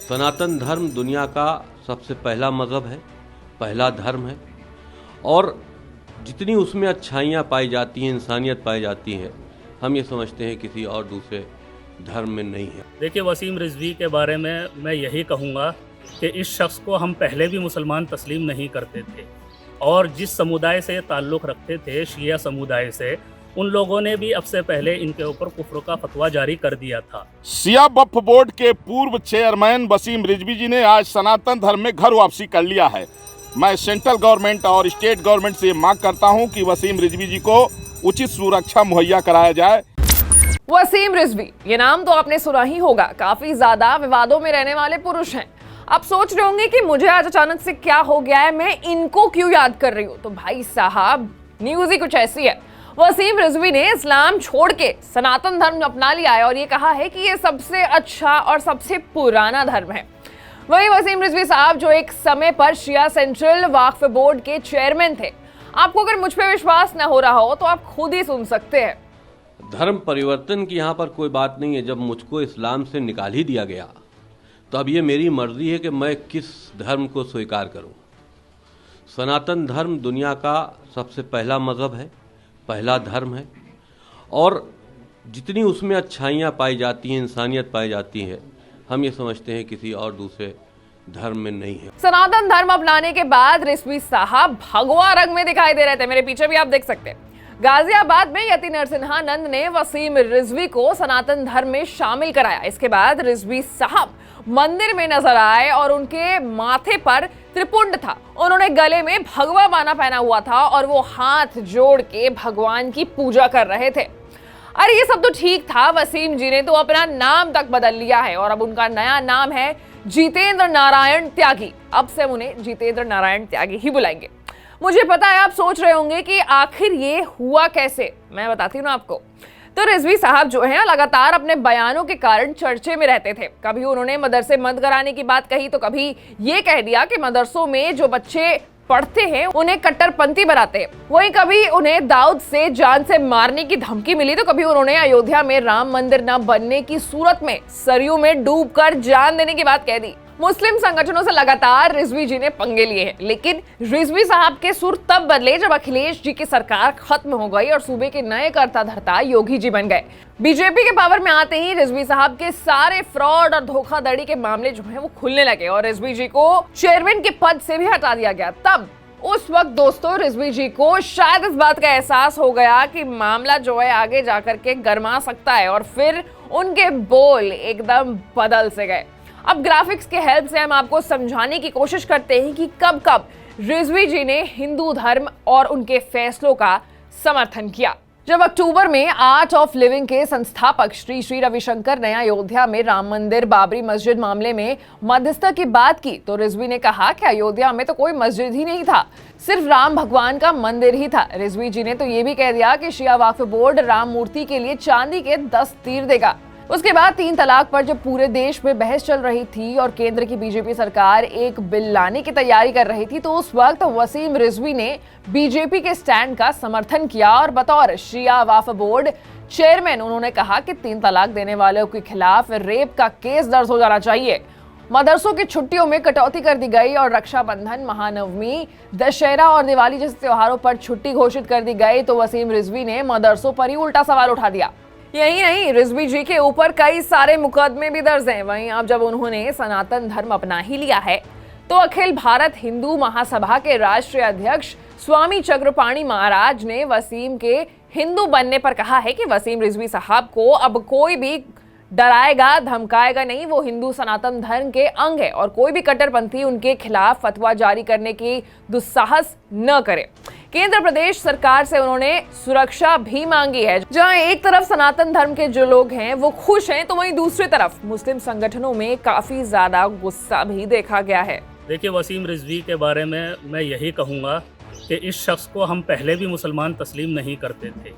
सनातन धर्म दुनिया का सबसे पहला मज़हब है, पहला धर्म है और जितनी उसमें अच्छाइयाँ पाई जाती हैं, इंसानियत पाई जाती है, हम ये समझते हैं किसी और दूसरे धर्म में नहीं है। देखिए, वसीम रिजवी के बारे में मैं यही कहूँगा कि इस शख्स को हम पहले भी मुसलमान तस्लीम नहीं करते थे और जिस समुदाय से ताल्लुक़ रखते थे, शिया समुदाय से, उन लोगों ने भी अब से पहले इनके ऊपर कुफ्र का फतवा जारी कर दिया था। शिया वक्फ बोर्ड के पूर्व चेयरमैन वसीम रिजवी जी ने आज सनातन धर्म में घर वापसी कर लिया है। मैं सेंट्रल गवर्नमेंट और स्टेट गवर्नमेंट से मांग करता हूं कि वसीम रिजवी जी को उचित सुरक्षा मुहैया कराया जाए। वसीम रिजवी, ये नाम तो आपने सुना ही होगा, काफी ज्यादा विवादों में रहने वाले पुरुष हैं। आप सोच रहे होंगे कि मुझे आज अचानक से क्या हो गया है, मैं इनको क्यों याद कर रही हूँ। तो भाई साहब, न्यूज़ ही कुछ ऐसी है। वसीम रिजवी ने इस्लाम छोड़ के सनातन धर्म अपना लिया है और ये कहा है कि ये सबसे अच्छा और सबसे पुराना धर्म है। वही वसीम रिजवी साहब जो एक समय पर शिया सेंट्रल वक्फ बोर्ड के चेयरमैन थे। आपको अगर मुझ पे विश्वास न हो रहा हो तो आप खुद ही सुन सकते हैं। धर्म परिवर्तन की यहाँ पर कोई बात नहीं है। जब मुझको इस्लाम से निकाल ही दिया गया तो अब ये मेरी मर्जी है कि मैं किस धर्म को स्वीकार करूँ। सनातन धर्म दुनिया का सबसे पहला मज़हब है, पहला धर्म है और जितनी उसमें अच्छाइयाँ पाई जाती हैं, इंसानियत पाई जाती है, हम ये समझते हैं किसी और दूसरे धर्म में नहीं है। सनातन धर्म अपनाने के बाद रिजवी साहब भगवा रंग में दिखाई दे रहे थे। मेरे पीछे भी आप देख सकते हैं। गाजियाबाद में यति नरसिम्हानंद ने वसीम रिजवी को सनातन धर्म में शामिल कराया। इसके बाद रिजवी साहब मंदिर में नजर आए और उनके माथे पर त्रिपुंड था। उन्होंने गले में भगवा बाना पहना हुआ था और वो हाथ जोड़ के भगवान की पूजा कर रहे थे। अरे ये सब तो ठीक था, वसीम जी ने तो अपना नाम तक बदल लिया है और अब उनका नया नाम है जितेंद्र नारायण त्यागी। अब से हम उन्हें जितेंद्र नारायण त्यागी ही बुलाएंगे। मुझे पता है आप सोच रहे होंगे कि आखिर ये हुआ कैसे। मैं बताती हूँ ना आपको। तो रिजवी साहब जो हैं लगातार अपने बयानों के कारण चर्चे में रहते थे। कभी उन्होंने मदरसे बंद कराने की बात कही तो कभी ये कह दिया कि मदरसों में जो बच्चे पढ़ते हैं उन्हें कट्टरपंथी बनाते हैं। वहीं कभी उन्हें दाऊद से जान से मारने की धमकी मिली तो कभी उन्होंने अयोध्या में राम मंदिर न बनने की सूरत में सरयू में डूबकर जान देने की बात कह दी। मुस्लिम संगठनों से लगातार रिजवी जी ने पंगे लिए हैं, लेकिन रिजवी साहब के सुर तब बदले जब अखिलेश जी की सरकार खत्म हो गई और सूबे के नए कर्ता धर्ता योगी जी बन गए। बीजेपी के पावर में आते ही रिजवी साहब के सारे फ्रॉड और धोखाधड़ी के मामले जो हैं वो खुलने लगे और रिजवी जी को चेयरमैन के पद से भी हटा दिया गया। तब उस वक्त दोस्तों रिजवी जी को शायद इस बात का एहसास हो गया कि मामला जो है आगे जाकर के गरमा सकता है और फिर उनके बोल एकदम बदल से गए। अब ग्राफिक्स के हेल्प से हम आपको समझाने की कोशिश करते हैं कि कब कब रिजवी जी ने हिंदू धर्म और उनके फैसलों का समर्थन किया। जब अक्टूबर में आर्ट ऑफ लिविंग के संस्थापक श्री श्री रविशंकर ने अयोध्या में राम मंदिर बाबरी मस्जिद मामले में मध्यस्थता की बात की तो रिजवी ने कहा कि अयोध्या में तो कोई मस्जिद ही नहीं था, सिर्फ राम भगवान का मंदिर ही था। रिजवी जी ने तो ये भी कह दिया कि शिया वक्फ बोर्ड राम मूर्ति के लिए चांदी के 10 तीर देगा। उसके बाद 3 तलाक पर जब पूरे देश में बहस चल रही थी और केंद्र की बीजेपी सरकार एक बिल लाने की तैयारी कर रही थी तो उस वक्त वसीम रिजवी ने बीजेपी के स्टैंड का समर्थन किया और बतौर शिया वक्फ बोर्ड चेयरमैन उन्होंने कहा कि 3 तलाक देने वालों के खिलाफ रेप का केस दर्ज हो जाना चाहिए। मदरसों की छुट्टियों में कटौती कर दी गई और रक्षाबंधन, महानवमी, दशहरा और दिवाली जैसे त्योहारों पर छुट्टी घोषित कर दी गई तो वसीम रिजवी ने मदरसों पर ही उल्टा सवाल उठा दिया। यही नहीं, रिजवी जी के ऊपर कई सारे मुकदमे भी दर्ज हैं। वहीं अब जब उन्होंने सनातन धर्म अपना ही लिया है तो अखिल भारत हिंदू महासभा के राष्ट्रीय अध्यक्ष स्वामी चक्रपाणी महाराज ने वसीम के हिंदू बनने पर कहा है कि वसीम रिजवी साहब को अब कोई भी डराएगा धमकाएगा नहीं। वो हिंदू सनातन धर्म के अंग है और कोई भी कट्टरपंथी उनके खिलाफ फतवा जारी करने की दुस्साहस न करे। केंद्र प्रदेश सरकार से उन्होंने सुरक्षा भी मांगी है। जहां एक तरफ सनातन धर्म के जो लोग हैं वो खुश हैं तो वहीं दूसरी तरफ मुस्लिम संगठनों में काफी ज्यादा गुस्सा भी देखा गया है। देखिए, वसीम रिजवी के बारे में मैं यही कहूँगा कि इस शख्स को हम पहले भी मुसलमान तस्लीम नहीं करते थे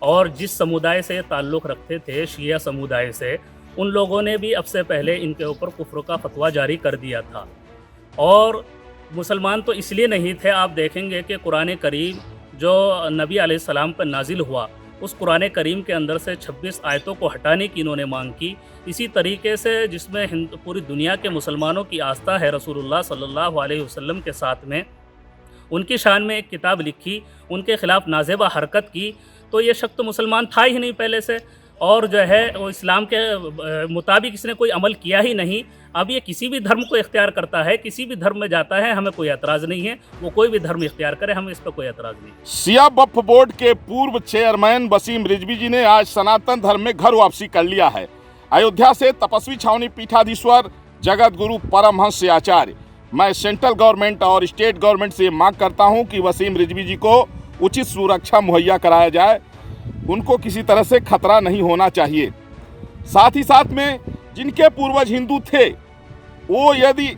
और जिस समुदाय से ताल्लुक़ रखते थे, शिया समुदाय से, उन लोगों ने भी अब से पहले इनके ऊपर कुफ्र का फतवा जारी कर दिया था। और मुसलमान तो इसलिए नहीं थे, आप देखेंगे कि कुरान करीम जो नबी अलैहिस्सलाम पर नाजिल हुआ उस कुरान करीम के अंदर से 26 आयतों को हटाने की इन्होंने मांग की। इसी तरीके से जिसमें पूरी दुनिया के मुसलमानों की आस्था है रसूलुल्लाह सल्लल्लाहु अलैहि वसल्लम के साथ में, उनकी शान में एक किताब लिखी, उनके ख़िलाफ़ नाज़ेबा हरकत की, तो ये शख्स तो मुसलमान था ही नहीं पहले से, और जो है वो इस्लाम के मुताबिक इसने कोई अमल किया ही नहीं। अब ये किसी भी धर्म को इख्तियार करता है, किसी भी धर्म में जाता है, हमें कोई एतराज़ नहीं है, वो कोई भी धर्म इख्तियार करे, हमें इस पर कोई एतराज़ नहीं। शिया वक्फ बोर्ड के पूर्व चेयरमैन वसीम रिजवी जी ने आज सनातन धर्म में घर वापसी कर लिया है। अयोध्या से तपस्वी छावनी पीठाधीश्वर जगत गुरु परमहंस आचार्य, मैं सेंट्रल गवर्नमेंट और स्टेट गवर्नमेंट से मांग करता हूं कि वसीम रिजवी जी को उचित सुरक्षा मुहैया कराया जाए, उनको किसी तरह से खतरा नहीं होना चाहिए। साथ ही साथ में जिनके पूर्वज हिंदू थे वो यदि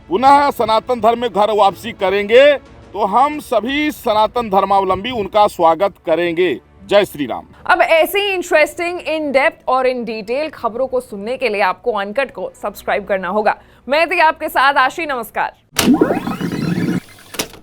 पुनः सनातन धर्म में घर वापसी करेंगे तो हम सभी सनातन धर्मावलंबी उनका स्वागत करेंगे। जय श्री राम। अब ऐसी इंटरेस्टिंग, इन डेप्थ और इन डिटेल खबरों को सुनने के लिए आपको अनकट को सब्सक्राइब करना होगा। मैं थी आपके साथ आशी, नमस्कार।